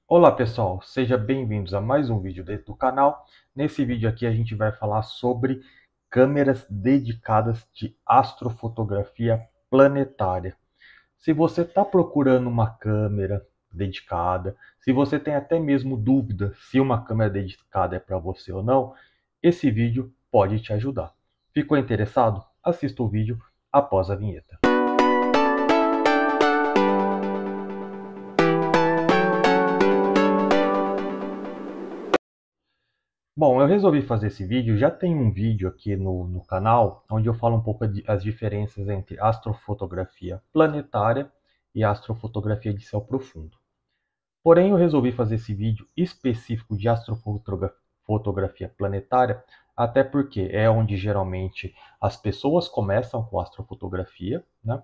Olá pessoal, sejam bem-vindos a mais um vídeo dentro do canal. Nesse vídeo aqui a gente vai falar sobre câmeras dedicadas de astrofotografia planetária. Se você está procurando uma câmera dedicada, se você tem até mesmo dúvida se uma câmera dedicada é para você ou não, esse vídeo pode te ajudar. Ficou interessado? Assista o vídeo após a vinheta. Bom, eu resolvi fazer esse vídeo, já tem um vídeo aqui no canal, onde eu falo um pouco as diferenças entre astrofotografia planetária e astrofotografia de céu profundo. Porém, eu resolvi fazer esse vídeo específico de astrofotografia planetária, até porque é onde geralmente as pessoas começam com astrofotografia, né?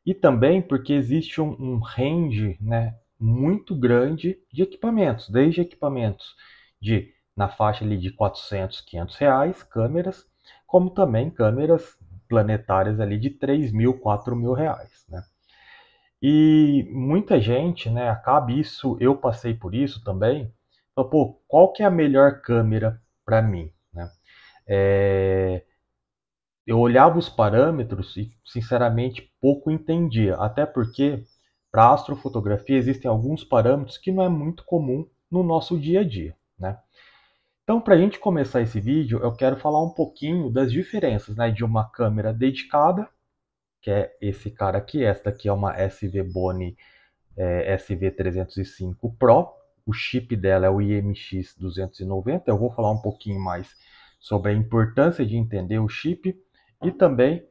E também porque existe um range, né, muito grande de equipamentos, desde equipamentos na faixa ali de 400, 500 reais, câmeras, como também câmeras planetárias ali de 3 mil, 4 mil reais, né? E muita gente, né, acaba isso, eu passei por isso também, falou, pô, qual que é a melhor câmera para mim, né? Eu olhava os parâmetros e, sinceramente, pouco entendia, até porque para astrofotografia existem alguns parâmetros que não é muito comum no nosso dia a dia, né? Então, para a gente começar esse vídeo, eu quero falar um pouquinho das diferenças, né, de uma câmera dedicada, que é esse cara aqui, esta aqui é uma SV-Bone SV305 Pro, o chip dela é o IMX290, eu vou falar um pouquinho mais sobre a importância de entender o chip, e também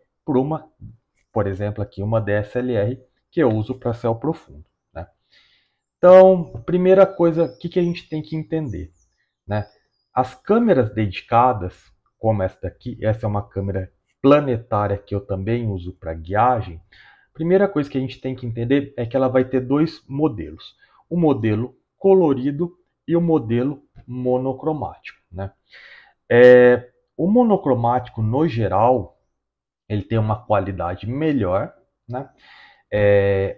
por exemplo, aqui uma DSLR que eu uso para céu profundo, né? Então, primeira coisa, o que a gente tem que entender, né? As câmeras dedicadas, como essa daqui, essa é uma câmera planetária que eu também uso para guiagem. Primeira coisa que a gente tem que entender é que ela vai ter dois modelos: o modelo colorido e o modelo monocromático, né? O monocromático, no geral, ele tem uma qualidade melhor, né?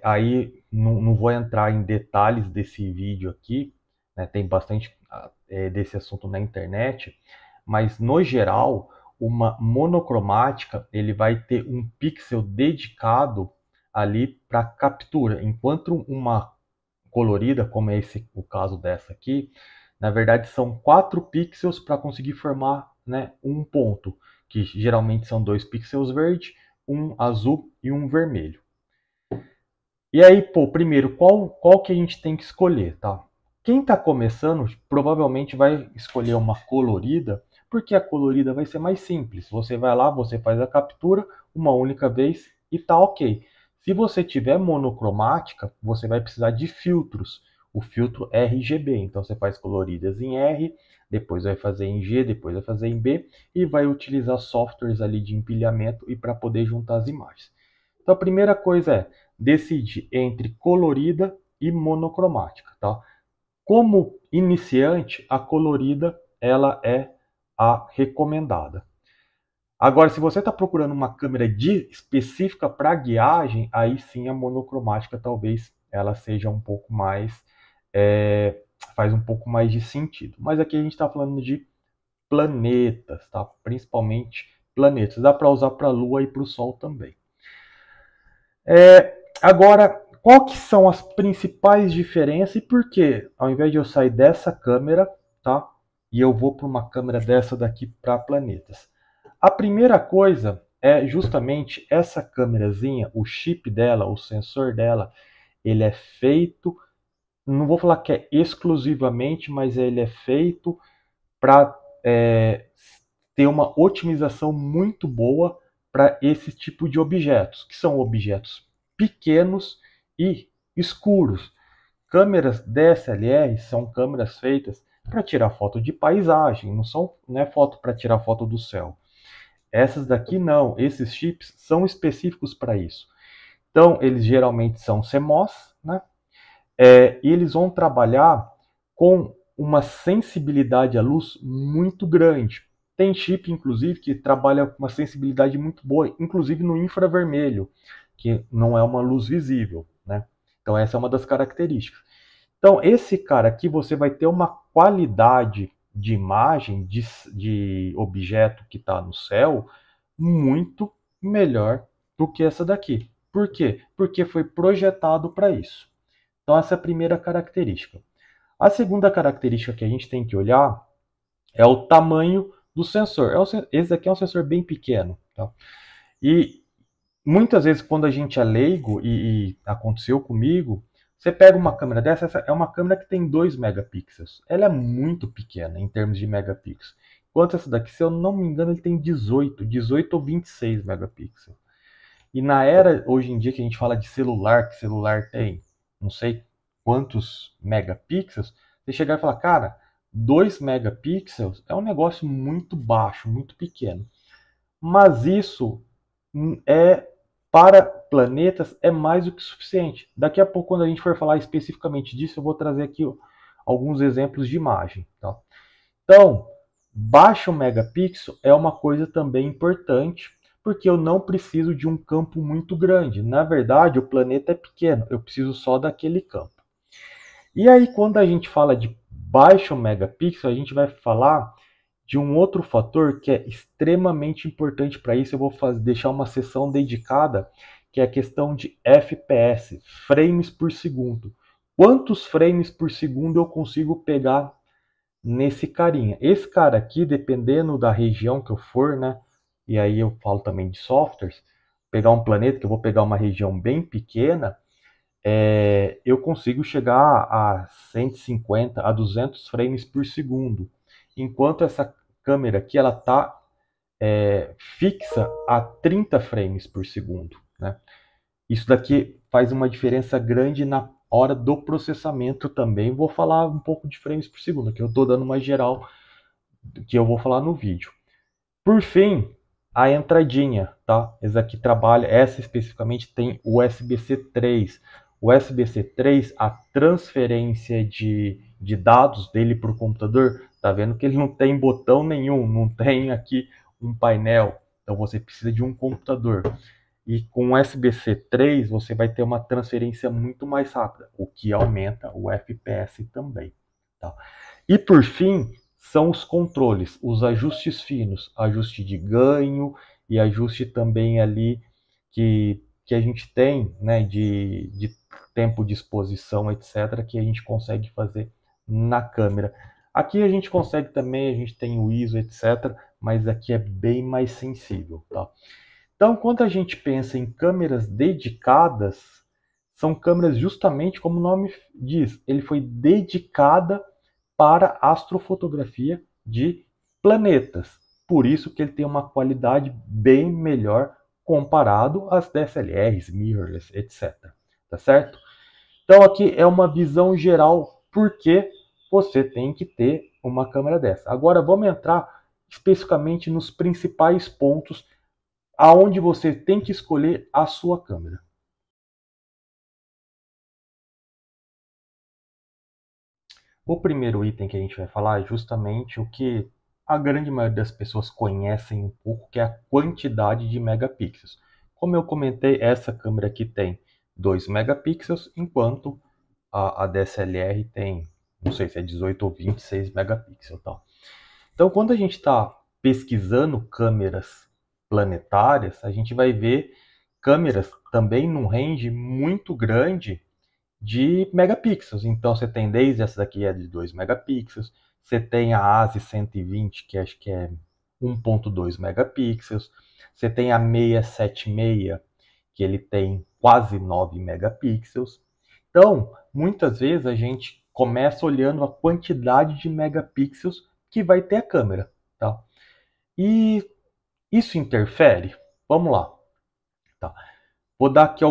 Aí não vou entrar em detalhes desse vídeo aqui, né? Tem bastante desse assunto na internet, mas no geral, uma monocromática ele vai ter um pixel dedicado ali para captura, enquanto uma colorida, como é o caso dessa aqui, na verdade são 4 pixels para conseguir formar, né, um ponto, que geralmente são 2 pixels verde, um azul e um vermelho. E aí, pô, primeiro, qual que a gente tem que escolher, tá? Quem está começando provavelmente vai escolher uma colorida, porque a colorida vai ser mais simples. Você vai lá, você faz a captura uma única vez e tá ok. Se você tiver monocromática, você vai precisar de filtros. O filtro RGB, então você faz coloridas em R, depois vai fazer em G, depois vai fazer em B e vai utilizar softwares ali de empilhamento e para poder juntar as imagens. Então a primeira coisa é decidir entre colorida e monocromática, tá? Como iniciante, a colorida ela é a recomendada. Agora, se você está procurando uma câmera específica para guiagem, aí sim a monocromática talvez ela seja um pouco mais faz um pouco mais de sentido. Mas aqui a gente está falando de planetas, tá? Principalmente planetas. Dá para usar para a Lua e para o Sol também. Agora, qual que são as principais diferenças e por que, ao invés de eu sair dessa câmera, tá? E eu vou para uma câmera dessa daqui para planetas. A primeira coisa é justamente essa câmerazinha, o chip dela, o sensor dela, ele é feito, não vou falar que é exclusivamente, mas ele é feito para ter uma otimização muito boa para esse tipo de objetos, que são objetos pequenos e escuros. Câmeras DSLR são câmeras feitas para tirar foto de paisagem, não é foto para tirar foto do céu. Essas daqui não, esses chips são específicos para isso. Então, eles geralmente são CMOS, né? E eles vão trabalhar com uma sensibilidade à luz muito grande. Tem chip, inclusive, que trabalha com uma sensibilidade muito boa, inclusive no infravermelho, que não é uma luz visível, né? Então essa é uma das características. Então, esse cara aqui, você vai ter uma qualidade de imagem de objeto que está no céu muito melhor do que essa daqui. Por quê? Porque foi projetado para isso. Então, essa é a primeira característica. A segunda característica que a gente tem que olhar é o tamanho do sensor. Esse aqui é um sensor bem pequeno. Tá? E muitas vezes, quando a gente é leigo, e aconteceu comigo, você pega uma câmera dessa, essa é uma câmera que tem 2 megapixels. Ela é muito pequena em termos de megapixels. Enquanto essa daqui, se eu não me engano, ele tem 18 ou 26 megapixels. E na era, hoje em dia, que a gente fala de celular, que celular tem não sei quantos megapixels, você chegar e falar, cara, 2 megapixels é um negócio muito baixo, muito pequeno. Mas isso é para planetas é mais do que suficiente. Daqui a pouco, quando a gente for falar especificamente disso, eu vou trazer aqui alguns exemplos de imagem. Tá? Então, baixo megapixel é uma coisa também importante, porque eu não preciso de um campo muito grande. Na verdade, o planeta é pequeno, eu preciso só daquele campo. E aí, quando a gente fala de baixo megapixel, a gente vai falar de um outro fator que é extremamente importante para isso. Eu vou deixar uma sessão dedicada, que é a questão de FPS, frames por segundo. Quantos frames por segundo eu consigo pegar nesse carinha? Esse cara aqui, dependendo da região que eu for, né? E aí eu falo também de softwares, pegar um planeta, que eu vou pegar uma região bem pequena, eu consigo chegar a 150 a 200 frames por segundo, enquanto essa câmera aqui ela está fixa a 30 frames por segundo. Né? Isso daqui faz uma diferença grande na hora do processamento também. Vou falar um pouco de frames por segundo, que eu estou dando uma geral que eu vou falar no vídeo. Por fim, a entradinha, tá? Essa aqui trabalha, essa especificamente tem USB-C 3. O USB-C 3, a transferência de dados dele para o computador, tá vendo que ele não tem botão nenhum, não tem aqui um painel. Então você precisa de um computador. E com o USB-C 3 você vai ter uma transferência muito mais rápida, o que aumenta o FPS também. Tá? E por fim, são os controles, os ajustes finos, ajuste de ganho e ajuste também ali que a gente tem, né, de tempo de exposição, etc., que a gente consegue fazer na câmera. Aqui a gente consegue também, a gente tem o ISO, etc., mas aqui é bem mais sensível. Tá? Então, quando a gente pensa em câmeras dedicadas, são câmeras justamente como o nome diz, ele foi dedicada para astrofotografia de planetas. Por isso que ele tem uma qualidade bem melhor comparado às DSLRs, mirrorless, etc. Tá certo? Então aqui é uma visão geral porque você tem que ter uma câmera dessa. Agora vamos entrar especificamente nos principais pontos aonde você tem que escolher a sua câmera. O primeiro item que a gente vai falar é justamente o que a grande maioria das pessoas conhecem um pouco, que é a quantidade de megapixels. Como eu comentei, essa câmera aqui tem 2 megapixels, enquanto a DSLR tem, não sei se é 18 ou 26 megapixels. Tá? Então, quando a gente está pesquisando câmeras planetárias, a gente vai ver câmeras também num range muito grande de megapixels. Então você tem desde essa daqui é de 2 megapixels, você tem a ASI 120, que acho que é 1.2 megapixels, você tem a 676, que ele tem quase 9 megapixels. Então, muitas vezes a gente começa olhando a quantidade de megapixels que vai ter a câmera, tá? E isso interfere? Vamos lá, tá? Vou dar aqui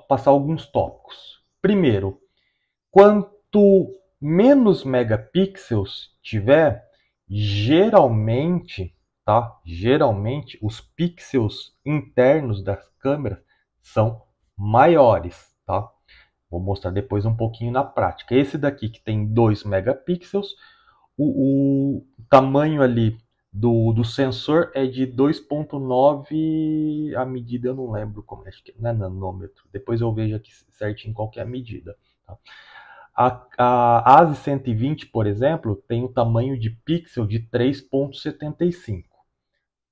passar alguns tópicos. Primeiro, quanto menos megapixels tiver, geralmente, tá? Geralmente os pixels internos das câmeras são maiores, tá? Vou mostrar depois um pouquinho na prática. Esse daqui que tem 2 megapixels, o tamanho ali do sensor é de 2.9, a medida eu não lembro como, acho que não é nanômetro. Depois eu vejo aqui certinho qual que é a medida. Tá? A ASE 120, por exemplo, tem o tamanho de pixel de 3,75.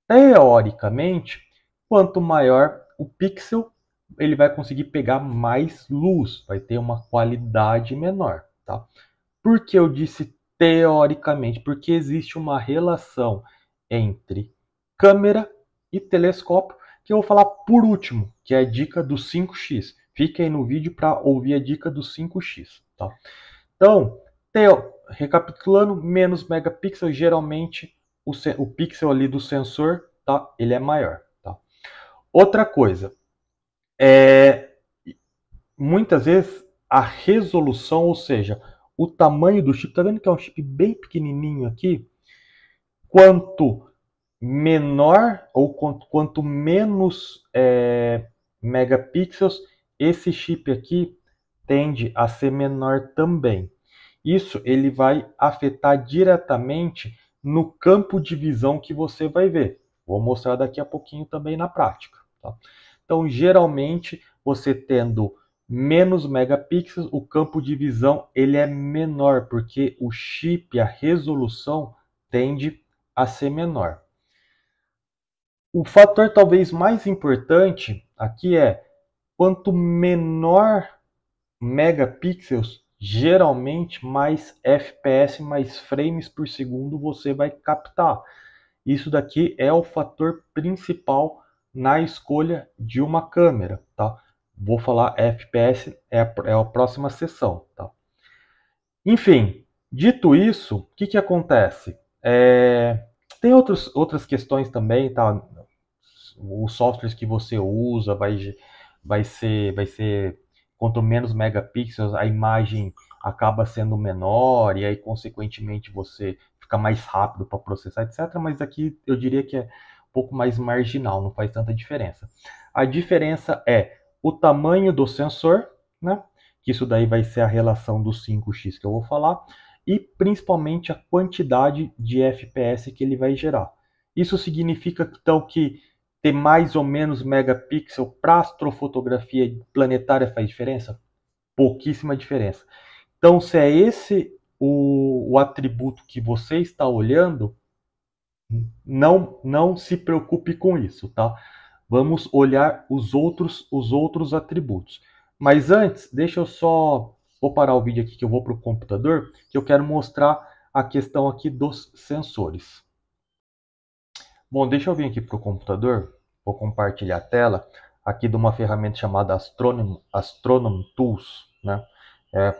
Teoricamente, quanto maior o pixel, ele vai conseguir pegar mais luz, vai ter uma qualidade menor, tá? Por que eu disse teoricamente? Porque existe uma relação entre câmera e telescópio, que eu vou falar por último, que é a dica do 5x. Fique aí no vídeo para ouvir a dica do 5x, tá? Então, recapitulando, menos megapixel, geralmente o pixel ali do sensor, tá? Ele é maior, tá? Outra coisa, muitas vezes a resolução, ou seja, o tamanho do chip, tá vendo que é um chip bem pequenininho aqui? Quanto menor ou quanto menos megapixels, esse chip aqui tende a ser menor também. Isso ele vai afetar diretamente no campo de visão que você vai ver. Vou mostrar daqui a pouquinho também na prática. Tá? Então, geralmente, você tendo menos megapixels, o campo de visão ele é menor, porque o chip, a resolução, tende a ser menor. O fator talvez mais importante aqui é quanto menor megapixels, geralmente mais FPS, mais frames por segundo você vai captar. Isso daqui é o fator principal na escolha de uma câmera, tá? Vou falar FPS, é a próxima sessão, tá? Enfim, dito isso, o que acontece? Tem outras questões também, tá? Os softwares que você usa vai ser quanto menos megapixels a imagem acaba sendo menor e aí consequentemente você fica mais rápido para processar, etc. Mas aqui eu diria que é um pouco mais marginal, não faz tanta diferença. A diferença é o tamanho do sensor, né? Que isso daí vai ser a relação do 5x que eu vou falar, e principalmente a quantidade de FPS que ele vai gerar. Isso significa então que ter mais ou menos megapixel para astrofotografia planetária faz diferença? Pouquíssima diferença. Então, se é esse o atributo que você está olhando, não se preocupe com isso, tá? Vamos olhar os outros atributos. Mas antes, deixa eu só vou parar o vídeo aqui que eu vou para o computador, que eu quero mostrar a questão aqui dos sensores. Bom, deixa eu vir aqui para o computador, vou compartilhar a tela aqui de uma ferramenta chamada Astronom Tools, né? É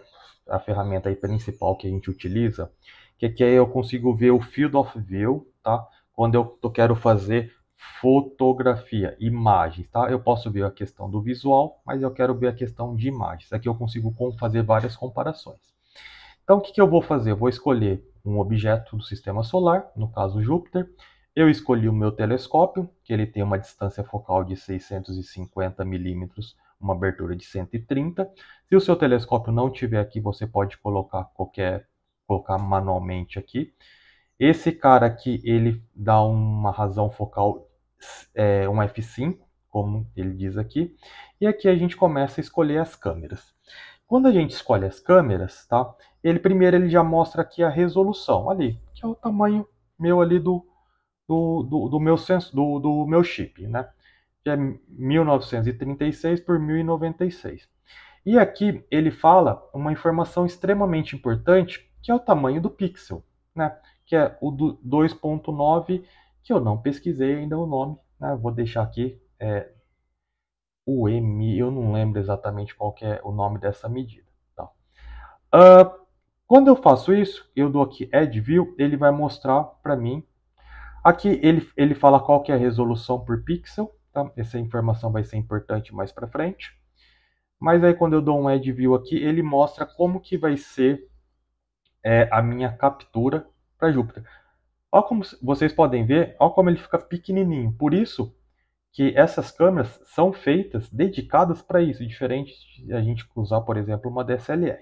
a ferramenta aí principal que a gente utiliza, que aqui eu consigo ver o Field of View, tá? Quando eu quero fazer fotografia, imagens, tá? Eu posso ver a questão do visual, mas eu quero ver a questão de imagens. Aqui eu consigo fazer várias comparações. Então, o que eu vou fazer? Eu vou escolher um objeto do sistema solar, no caso Júpiter. Eu escolhi o meu telescópio, que ele tem uma distância focal de 650 milímetros, uma abertura de 130. Se o seu telescópio não tiver aqui, você pode colocar manualmente aqui. Esse cara aqui, ele dá uma razão focal, um f5, como ele diz aqui. E aqui a gente começa a escolher as câmeras. Quando a gente escolhe as câmeras, tá? Primeiro ele já mostra aqui a resolução ali, que é o tamanho meu ali do meu chip, né? Que é 1936 por 1096. E aqui ele fala uma informação extremamente importante, que é o tamanho do pixel, né? Que é o do 2.9, que eu não pesquisei ainda o nome, né? Vou deixar aqui o M, eu não lembro exatamente qual que é o nome dessa medida. Tá? Quando eu faço isso, eu dou aqui Add View, ele vai mostrar para mim. Aqui ele fala qual que é a resolução por pixel, tá? Essa informação vai ser importante mais para frente. Mas aí quando eu dou um Add View aqui, ele mostra como que vai ser a minha captura para Júpiter. Olha como vocês podem ver, olha como ele fica pequenininho. Por isso que essas câmeras são feitas, dedicadas para isso, diferente de a gente usar, por exemplo, uma DSLR.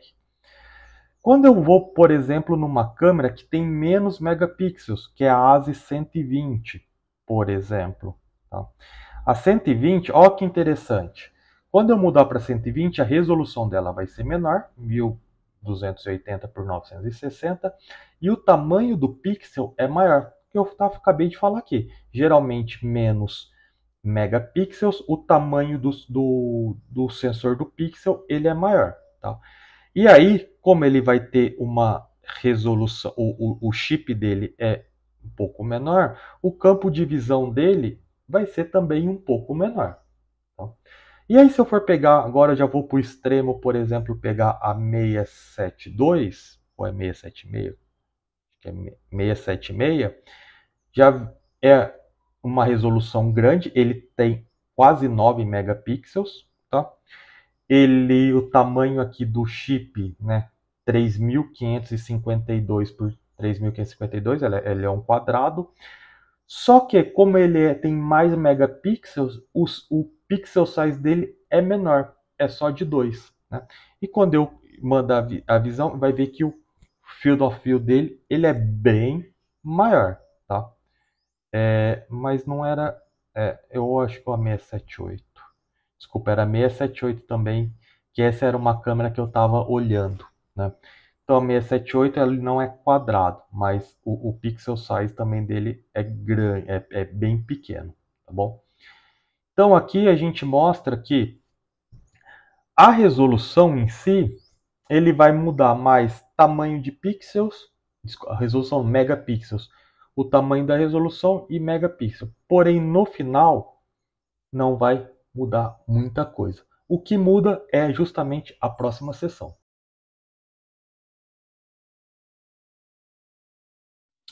Quando eu vou, por exemplo, numa câmera que tem menos megapixels, que é a ASE 120, por exemplo. Tá? A 120, olha que interessante. Quando eu mudar para 120, a resolução dela vai ser menor, 1280 por 960 e o tamanho do pixel é maior. Que eu acabei de falar aqui. Geralmente menos megapixels, o tamanho do sensor do pixel ele é maior. Tá? E aí, como ele vai ter uma resolução, o chip dele é um pouco menor, o campo de visão dele vai ser também um pouco menor. Tá? E aí, se eu for pegar, agora eu já vou para o extremo, por exemplo, pegar a 672, ou é 676, acho que é 676, já é uma resolução grande, ele tem quase 9 megapixels, tá? O tamanho aqui do chip, né, 3.552 por 3.552, ele é um quadrado. Só que como tem mais megapixels, o pixel size dele é menor, é só de 2. Né? E quando eu mandar a visão, vai ver que o field of view dele ele é bem maior. Tá? Mas não era... eu acho que é a 678. Desculpa, era a 678 também, que essa era uma câmera que eu estava olhando. Né? Então a 678 ele não é quadrado, mas o pixel size também dele é grande, é bem pequeno, tá bom? Então aqui a gente mostra que a resolução em si, ele vai mudar mais tamanho de pixels, a resolução megapixels, o tamanho da resolução e megapixel. Porém, no final, não vai mudar muita coisa. O que muda é justamente a próxima sessão.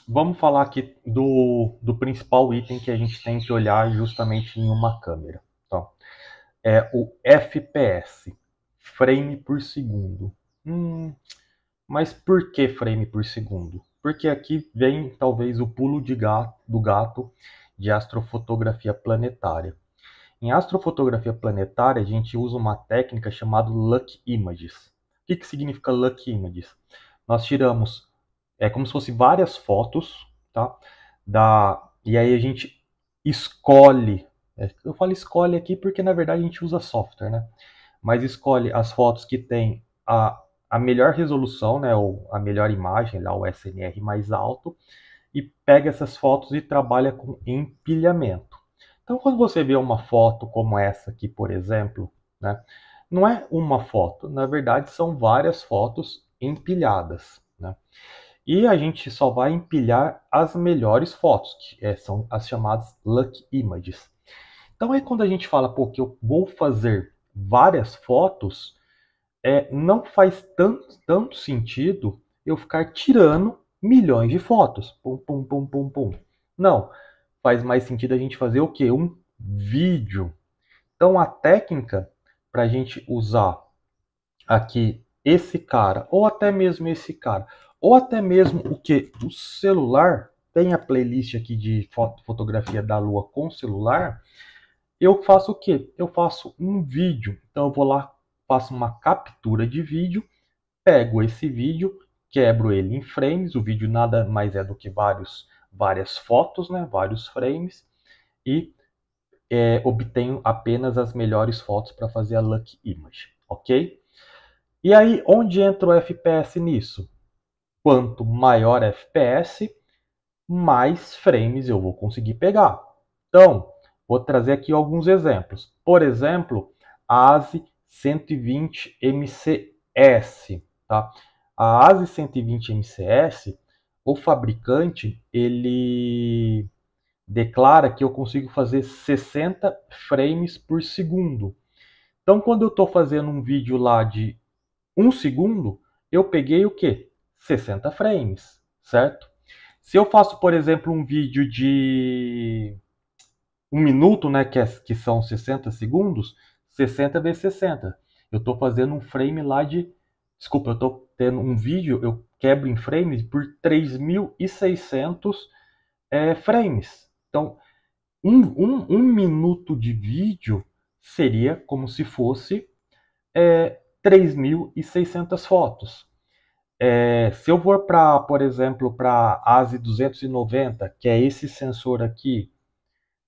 Vamos falar aqui do principal item que a gente tem que olhar justamente em uma câmera. Então, é o FPS, frame por segundo. Mas por que frame por segundo? Porque aqui vem talvez o pulo do gato de astrofotografia planetária. Em astrofotografia planetária, a gente usa uma técnica chamada Luck Images. O que significa Luck Images? Nós tiramos, é como se fosse várias fotos, tá? E aí a gente escolhe, eu falo escolhe aqui porque na verdade a gente usa software, né? Mas escolhe as fotos que tem a melhor resolução, né? Ou a melhor imagem, lá o SNR mais alto, e pega essas fotos e trabalha com empilhamento. Então, quando você vê uma foto como essa aqui, por exemplo, né, não é uma foto, na verdade são várias fotos empilhadas. Né? E a gente só vai empilhar as melhores fotos, que são as chamadas Luck Images. Então, aí quando a gente fala, pô, que eu vou fazer várias fotos, não faz tanto sentido eu ficar tirando milhões de fotos. Pum, pum, pum, pum, pum. Não. Faz mais sentido a gente fazer o quê? Um vídeo. Então a técnica para a gente usar aqui esse cara, ou até mesmo esse cara, ou até mesmo o que? O celular, tem a playlist aqui de fotografia da Lua com celular, eu faço o quê? Eu faço um vídeo. Então eu vou lá, faço uma captura de vídeo, pego esse vídeo, quebro ele em frames, o vídeo nada mais é do que várias fotos, né? Vários frames, e obtenho apenas as melhores fotos para fazer a Luck Image, ok? E aí, onde entra o FPS nisso? Quanto maior FPS, mais frames eu vou conseguir pegar. Então, vou trazer aqui alguns exemplos. Por exemplo, a ASI 120 MCS. Tá? A ASI 120 MCS, o fabricante, ele declara que eu consigo fazer 60 frames por segundo. Então, quando eu estou fazendo um vídeo lá de 1 segundo, eu peguei o quê? 60 frames, certo? Se eu faço, por exemplo, um vídeo de 1 minuto, né, que são 60 segundos, 60 vezes 60. Eu estou fazendo um frame lá de... Desculpa, eu estou tendo um vídeo, eu quebro em frames por 3.600 frames. Então, um minuto de vídeo seria como se fosse 3.600 fotos. Se eu for para, por exemplo, para a ASI 290, que é esse sensor aqui,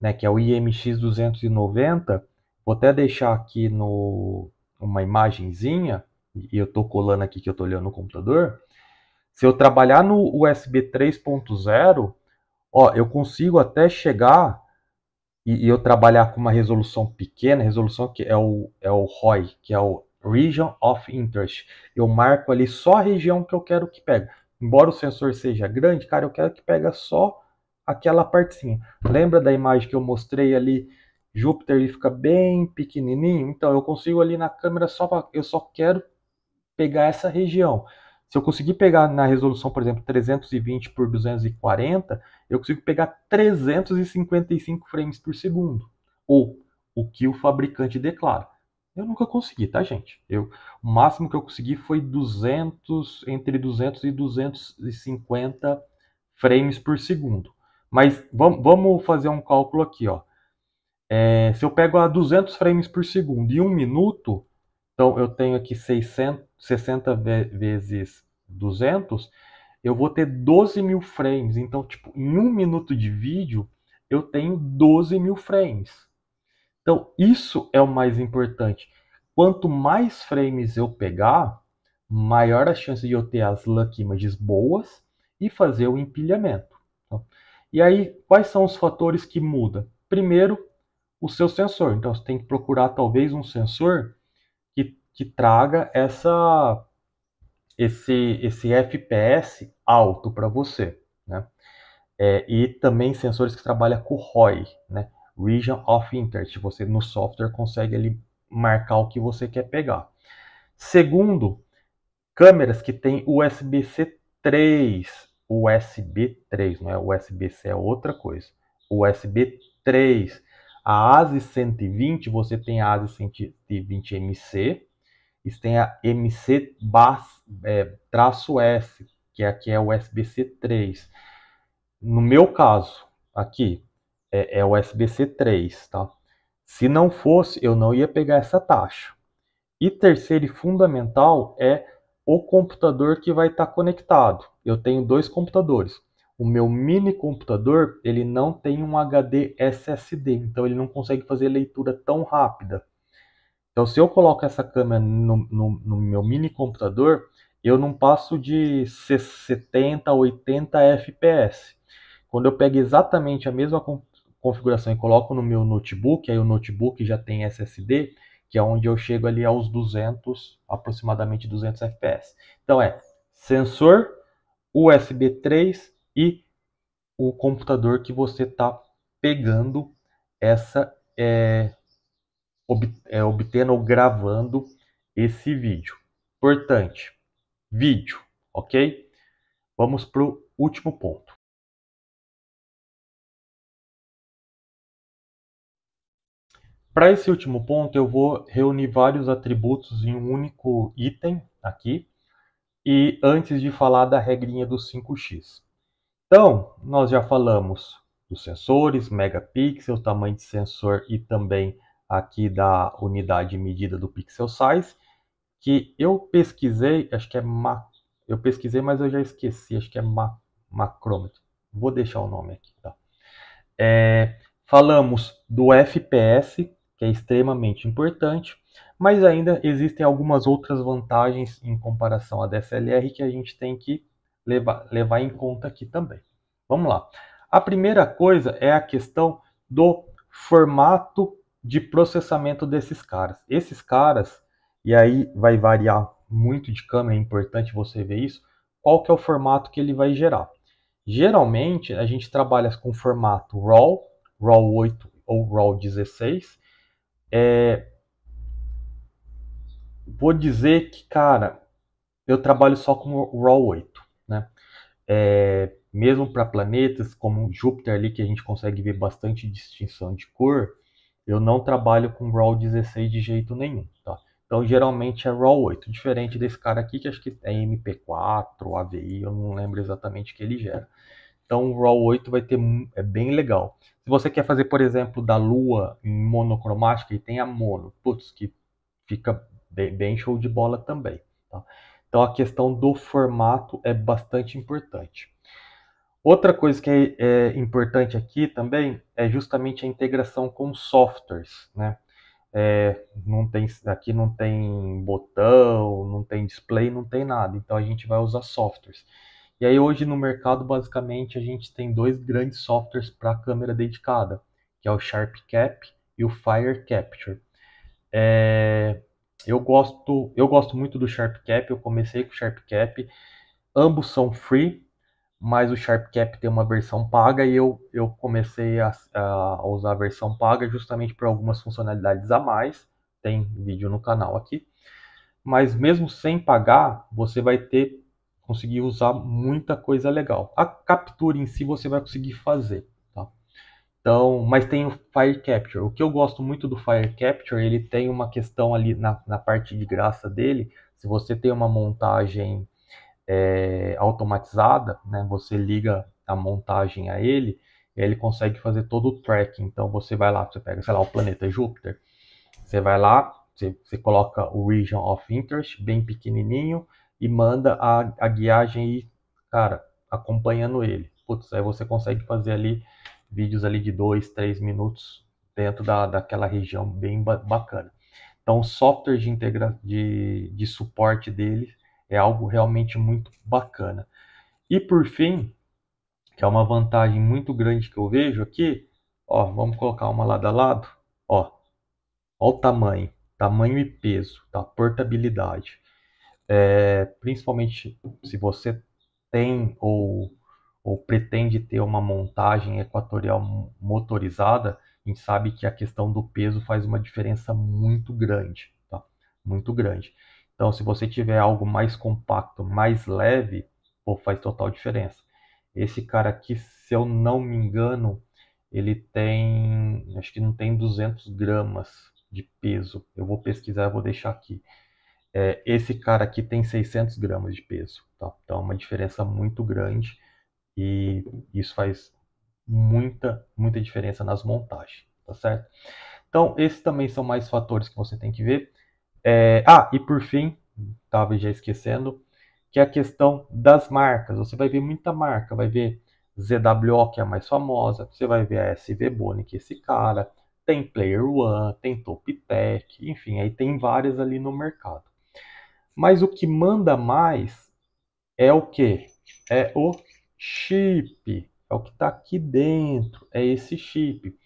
né, que é o IMX 290, vou até deixar aqui uma imagenzinha, e eu estou colando aqui que eu estou olhando no computador, se eu trabalhar no USB 3.0, ó, eu consigo até chegar e eu trabalhar com uma resolução pequena, resolução que é o ROI, que é o Region of Interest. Eu marco ali só a região que eu quero que pegue. Embora o sensor seja grande, cara, eu quero que pegue só aquela partezinha. Lembra da imagem que eu mostrei ali? Júpiter ele fica bem pequenininho, então eu consigo ali na câmera eu só quero pegar essa região. Se eu conseguir pegar na resolução, por exemplo, 320 por 240, eu consigo pegar 355 frames por segundo. Ou o que o fabricante declara. Eu nunca consegui, tá, gente? O máximo que eu consegui foi 200, entre 200 e 250 frames por segundo. Mas vamos fazer um cálculo aqui, ó. Se eu pego a 200 frames por segundo e 1 minuto, então eu tenho aqui 60 vezes 200, eu vou ter 12 mil frames. Então, tipo, em 1 minuto de vídeo, eu tenho 12 mil frames. Então, isso é o mais importante. Quanto mais frames eu pegar, maior a chance de eu ter as Luck Images boas e fazer o empilhamento. E aí, quais são os fatores que mudam? Primeiro, o seu sensor. Então, você tem que procurar talvez um sensor que traga esse FPS alto para você, né? E também sensores que trabalham com ROI, né? Region of Interest. Você no software consegue ali marcar o que você quer pegar. Segundo, câmeras que tem USB-C 3. USB 3, não é USB-C, é outra coisa. USB 3. A ASI 120, você tem a ASI 120MC, e tem a MC-S, que aqui é USB-C 3. No meu caso, aqui, é USB-C 3, tá? Se não fosse, eu não ia pegar essa taxa. E terceiro e fundamental é o computador que vai estar conectado. Eu tenho dois computadores. O meu mini computador, ele não tem um HD SSD, então ele não consegue fazer leitura tão rápida. Então, se eu coloco essa câmera no meu mini computador, eu não passo de 70 a 80 FPS. Quando eu pego exatamente a mesma configuração e coloco no meu notebook, aí o notebook já tem SSD, que é onde eu chego ali aos 200, aproximadamente 200 FPS. Então sensor, USB 3 e o computador que você está pegando essa obtendo ou gravando esse vídeo. Importante, vídeo, ok? Vamos para o último ponto. Para esse último ponto, eu vou reunir vários atributos em um único item aqui, e antes de falar da regrinha do 5x. Então, nós já falamos dos sensores, megapixel, tamanho de sensor e também aqui da unidade de medida do pixel size, que eu pesquisei, acho que eu pesquisei, mas eu já esqueci, acho que é macrômetro. Vou deixar o nome aqui, tá? Falamos do FPS, que é extremamente importante, mas ainda existem algumas outras vantagens em comparação à DSLR que a gente tem que levar em conta aqui também. Vamos lá. A primeira coisa é a questão do formato de processamento desses caras. Esses caras, e aí vai variar muito de câmera, é importante você ver isso, qual que é o formato que ele vai gerar. Geralmente, a gente trabalha com formato RAW 8 ou RAW 16. Vou dizer que, cara, eu trabalho só com RAW 8, né? Mesmo para planetas como Júpiter ali, que a gente consegue ver bastante distinção de cor, eu não trabalho com RAW 16 de jeito nenhum, tá? Então, geralmente é RAW 8, diferente desse cara aqui, que acho que é MP4, AVI, eu não lembro exatamente o que ele gera. Então o RAW 8 é bem legal. Se você quer fazer, por exemplo, da Lua em monocromática, e tem a mono, putz, que fica bem show de bola também. Tá? Então a questão do formato é bastante importante. Outra coisa que é importante aqui também é justamente a integração com softwares, né? não tem, aqui não tem botão, não tem display, não tem nada. Então a gente vai usar softwares. E aí hoje no mercado, basicamente, a gente tem dois grandes softwares para câmera dedicada, que é o SharpCap e o Fire Capture. Eu gosto muito do SharpCap, eu comecei com o SharpCap, ambos são free, mas o SharpCap tem uma versão paga e eu comecei a usar a versão paga justamente por algumas funcionalidades a mais. Tem vídeo no canal aqui. Mas mesmo sem pagar, você vai conseguir usar muita coisa legal. A captura em si você vai conseguir fazer, tá? Então, mas tem o Fire Capture. O que eu gosto muito do Fire Capture, ele tem uma questão ali na parte de graça dele. Se você tem uma montagem automatizada, né? Você liga a montagem a ele, ele consegue fazer todo o tracking. Então você vai lá, você pega, sei lá, o planeta Júpiter, você vai lá, você coloca o Region of Interest bem pequenininho e manda a guiagem ir, cara, acompanhando ele. Putz, aí você consegue fazer ali vídeos ali de 2, 3 minutos dentro daquela região bem bacana. Então, o software de suporte dele é algo realmente muito bacana. E por fim, que é uma vantagem muito grande que eu vejo aqui, ó, vamos colocar uma lado a lado, ó o tamanho e peso, tá? Portabilidade. Principalmente se você tem ou pretende ter uma montagem equatorial motorizada, a gente sabe que a questão do peso faz uma diferença muito grande, tá? Muito grande. Então, se você tiver algo mais compacto, mais leve, pô, faz total diferença. Esse cara aqui, se eu não me engano, ele tem, acho que não tem 200 gramas de peso. Eu vou pesquisar, eu vou deixar aqui. Esse cara aqui tem 600 gramas de peso, tá? Então é uma diferença muito grande e isso faz muita diferença nas montagens, tá certo? Então esses também são mais fatores que você tem que ver. E por fim, estava já esquecendo, que é a questão das marcas. Você vai ver muita marca, vai ver ZWO, que é a mais famosa, você vai ver a SV Boni, que é esse cara, tem Player One, tem Toptec, enfim, aí tem várias ali no mercado. Mas o que manda mais é o que? É o chip, é o que está aqui dentro, é esse chip.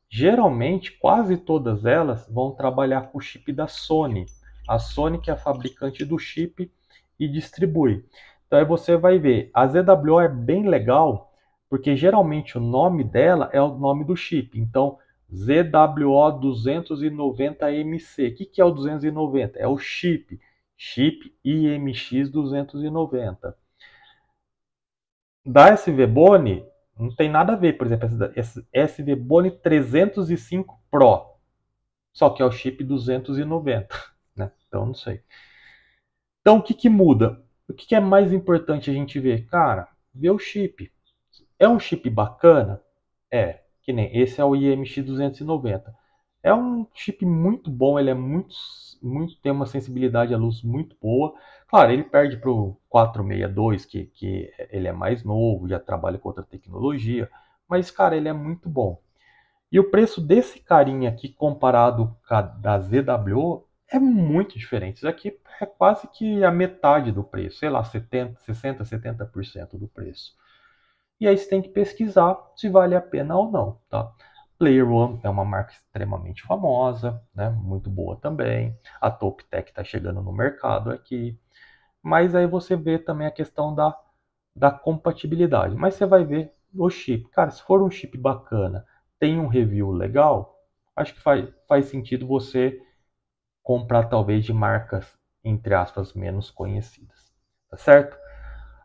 Geralmente, quase todas elas vão trabalhar com o chip da Sony. A Sony que é a fabricante do chip e distribui. Então aí você vai ver, a ZWO é bem legal, porque geralmente o nome dela é o nome do chip. Então, ZWO 290MC. O que é o 290? É o chip. Chip IMX 290. Da SV Boni, não tem nada a ver. Por exemplo, essa SV Boni 305 Pro. Só que é o chip 290. Né? Então, não sei. Então, o que muda? O que é mais importante a gente ver? Cara, ver o chip. É um chip bacana? Que nem esse é o IMX 290. É um chip muito bom, ele é tem uma sensibilidade à luz muito boa. Claro, ele perde para o 462, que ele é mais novo, já trabalha com outra tecnologia, mas, cara, ele é muito bom. E o preço desse carinha aqui comparado com a da ZWO é muito diferente. Isso aqui é quase que a metade do preço, sei lá, 70, 60, 70% do preço. E aí você tem que pesquisar se vale a pena ou não, tá? Player One é uma marca extremamente famosa, né? Muito boa também. A Toptec está chegando no mercado aqui. Mas aí você vê também a questão da compatibilidade. Mas você vai ver o chip. Cara, se for um chip bacana, tem um review legal, acho que faz sentido você comprar talvez de marcas, entre aspas, menos conhecidas. Tá certo?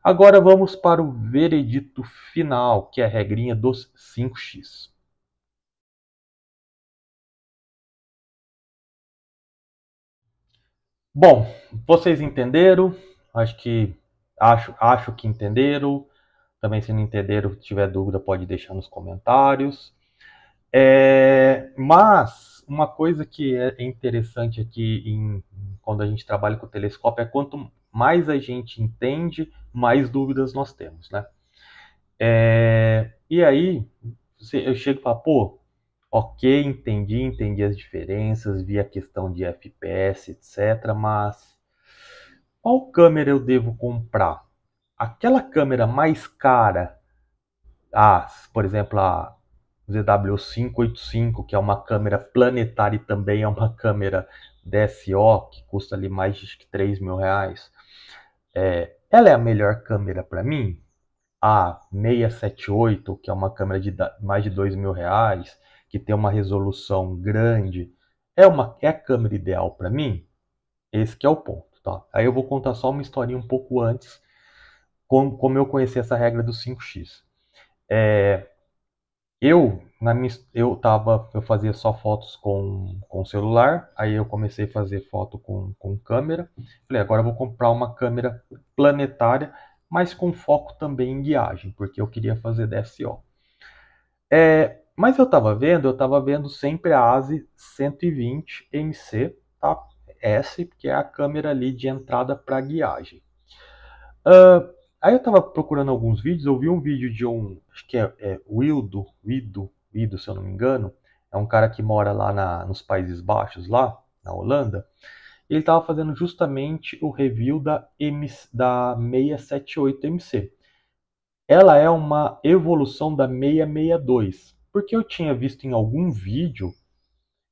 Agora vamos para o veredito final, que é a regrinha dos 5x. Bom, vocês entenderam? Acho que entenderam. Também se não entenderam, se tiver dúvida, pode deixar nos comentários. Mas uma coisa que é interessante aqui quando a gente trabalha com o telescópio é quanto mais a gente entende, mais dúvidas nós temos, né? E aí eu chego e falo, pô, Ok, entendi as diferenças, vi a questão de FPS, etc. Mas qual câmera eu devo comprar? Aquela câmera mais cara, por exemplo, a ZW585, que é uma câmera planetária e também é uma câmera DSO, que custa ali mais de R$ 3.000. Ela é a melhor câmera para mim? A 678, que é uma câmera de mais de R$ 2.000, que tem uma resolução grande, é a câmera ideal para mim? Esse que é o ponto, tá? Aí eu vou contar só uma historinha um pouco antes, como eu conheci essa regra do 5x. Eu fazia só fotos com celular, aí eu comecei a fazer foto com câmera. Falei, agora eu vou comprar uma câmera planetária, mas com foco também em guiagem, porque eu queria fazer DSO. Mas eu estava vendo sempre a ASI 120 MC, tá? S, que é a câmera ali de entrada para guiagem. Aí eu estava procurando alguns vídeos, eu vi um vídeo de acho que é Wildo, se eu não me engano, é um cara que mora lá nos Países Baixos, lá na Holanda. Ele estava fazendo justamente o review da 678 MC. Ela é uma evolução da 662, porque eu tinha visto em algum vídeo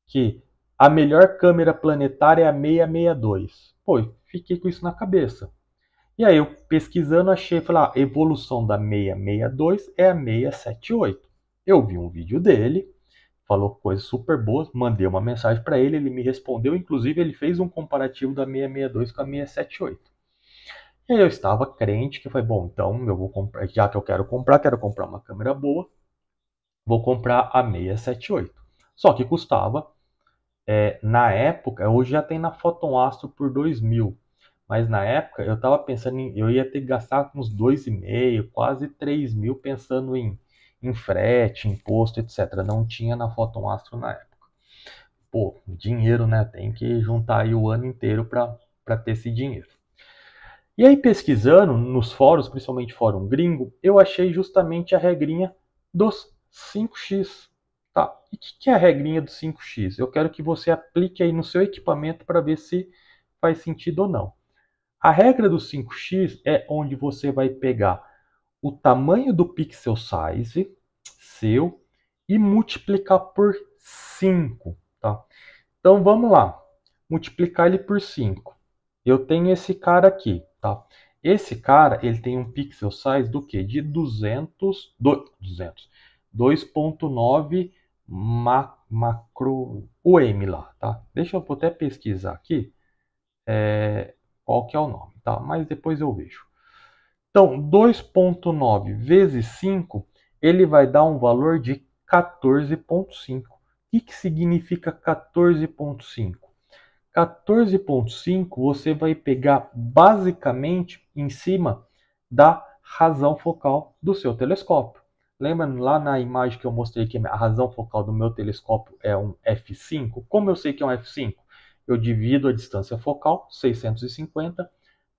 que a melhor câmera planetária é a 662. Pô, fiquei com isso na cabeça. E aí eu pesquisando achei, falei, a evolução da 662 é a 678. Eu vi um vídeo dele, falou coisas super boas, mandei uma mensagem para ele, ele me respondeu, inclusive ele fez um comparativo da 662 com a 678. E aí eu estava crente que foi bom, então eu vou comprar, já que eu quero comprar uma câmera boa, vou comprar a 678. Só que custava, na época, hoje já tem na Photon Astro por 2.000. Mas na época eu estava pensando eu ia ter que gastar uns 2,5, quase 3.000 pensando em frete, imposto, etc. Não tinha na Photon Astro na época. Pô, dinheiro, né? Tem que juntar aí o ano inteiro para ter esse dinheiro. E aí pesquisando nos fóruns, principalmente fórum gringo, eu achei justamente a regrinha dos 5x. Tá? E o que é a regrinha dos 5x? Eu quero que você aplique aí no seu equipamento para ver se faz sentido ou não. A regra do 5x é onde você vai pegar o tamanho do pixel size seu e multiplicar por 5, tá? Então vamos lá, multiplicar ele por 5. Eu tenho esse cara aqui, tá? Esse cara, ele tem um pixel size do que? De 2.9 macro UM lá, tá? Deixa eu até pesquisar aqui. Qual que é o nome, tá? Mas depois eu vejo. Então, 2.9 vezes 5, ele vai dar um valor de 14.5. O que significa 14.5? 14.5 você vai pegar basicamente em cima da razão focal do seu telescópio. Lembra lá na imagem que eu mostrei que a razão focal do meu telescópio é um f5? Como eu sei que é um f5? Eu divido a distância focal, 650,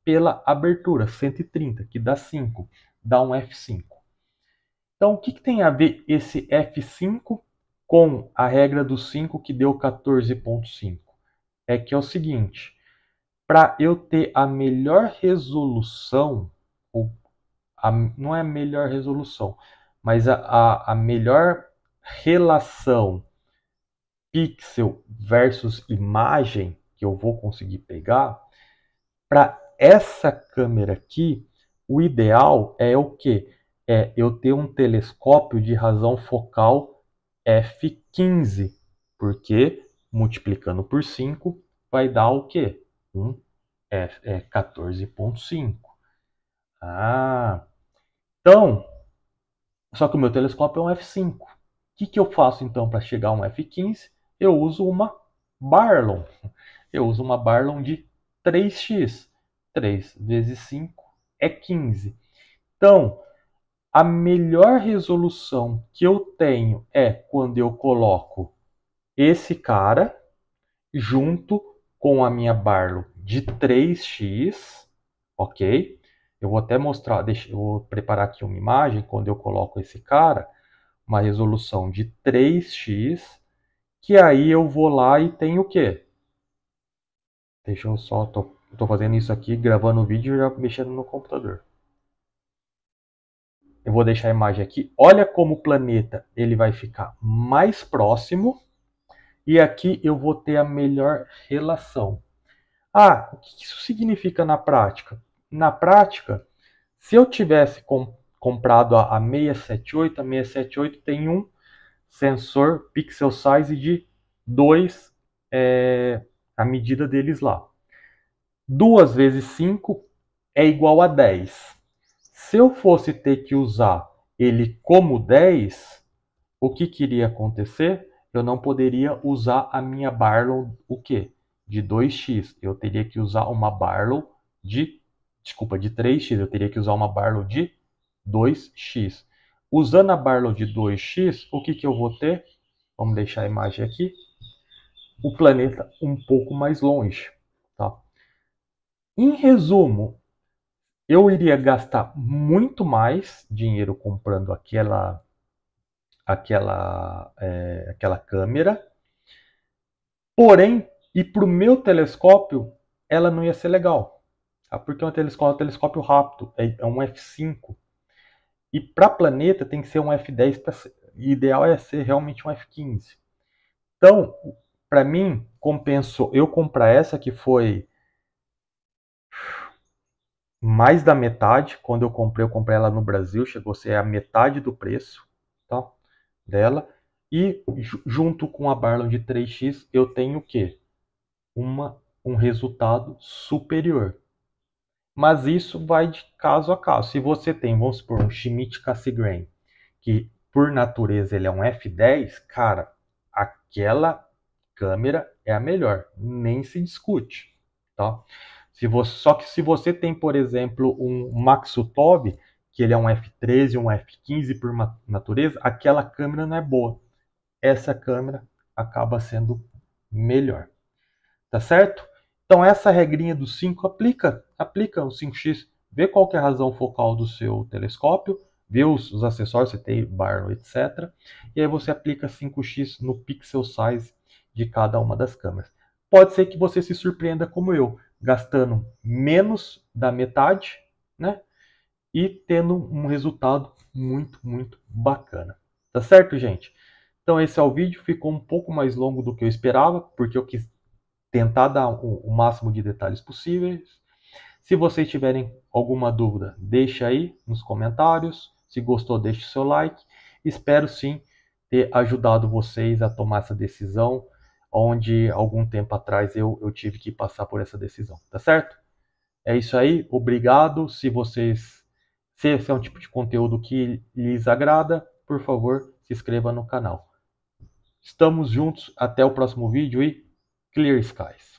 pela abertura, 130, que dá 5, dá um f5. Então, o que tem a ver esse f5 com a regra do 5 que deu 14.5? É que é o seguinte, para eu ter a melhor resolução, não é a melhor resolução, mas a melhor relação pixel versus imagem que eu vou conseguir pegar, para essa câmera aqui, o ideal é o quê? É eu ter um telescópio de razão focal f15, porque multiplicando por 5 vai dar o quê? 14.5. Então, só que o meu telescópio é um f5. O que eu faço então para chegar a um f15? Eu uso uma Barlow. Eu uso uma Barlow de 3x. 3 vezes 5 é 15. Então, a melhor resolução que eu tenho é quando eu coloco esse cara junto com a minha Barlow de 3x, ok? Eu vou até mostrar, eu vou preparar aqui uma imagem quando eu coloco esse cara, uma resolução de 3x, que aí eu vou lá e tenho o quê? Deixa eu só, tô fazendo isso aqui, gravando o vídeo e já mexendo no computador. Eu vou deixar a imagem aqui. Olha como o planeta ele vai ficar mais próximo. E aqui eu vou ter a melhor relação. Ah, o que isso significa na prática? Na prática, se eu tivesse comprado a 678, a 678 tem um sensor pixel size de 2, a medida deles lá. 2 vezes 5 é igual a 10. Se eu fosse ter que usar ele como 10, o que iria acontecer? Eu não poderia usar a minha Barlow o quê? De 2x. Eu teria que usar uma Barlow de 3x. Eu teria que usar uma Barlow de 2x. Usando a Barlow de 2x, o que eu vou ter? Vamos deixar a imagem aqui. O planeta um pouco mais longe. Tá? Em resumo, eu iria gastar muito mais dinheiro comprando aquela câmera. Porém, e para o meu telescópio, ela não ia ser legal. Tá? Porque é um telescópio rápido, é um F5. E para planeta tem que ser um F10. Ideal é ser realmente um F15. Então, para mim, compensou eu comprar essa que foi mais da metade. Quando eu comprei ela no Brasil, chegou a ser a metade do preço, tá? Dela. E junto com a Barlow de 3x, eu tenho o quê? Um resultado superior. Mas isso vai de caso a caso. Se você tem, vamos supor, um Schmidt Cassegrain, que por natureza ele é um F10, cara, aquela câmera é a melhor, nem se discute, tá? Só que se você tem, por exemplo, um Maxutob, que ele é um F13, um F15 por natureza, aquela câmera não é boa. Essa câmera acaba sendo melhor. Tá certo? Então essa regrinha dos 5 aplica o 5x, vê qual que é a razão focal do seu telescópio, vê os acessórios, você tem Barlow, etc. E aí você aplica 5x no pixel size de cada uma das câmeras. Pode ser que você se surpreenda como eu, gastando menos da metade, né? E tendo um resultado muito, muito bacana. Tá certo, gente? Então esse é o vídeo, ficou um pouco mais longo do que eu esperava, porque eu quis tentar dar o máximo de detalhes possíveis. Se vocês tiverem alguma dúvida, deixe aí nos comentários. Se gostou, deixe seu like. Espero sim ter ajudado vocês a tomar essa decisão, onde algum tempo atrás eu tive que passar por essa decisão, tá certo? É isso aí, obrigado. Se esse é um tipo de conteúdo que lhes agrada, por favor, se inscreva no canal. Estamos juntos, até o próximo vídeo e Clear Skies.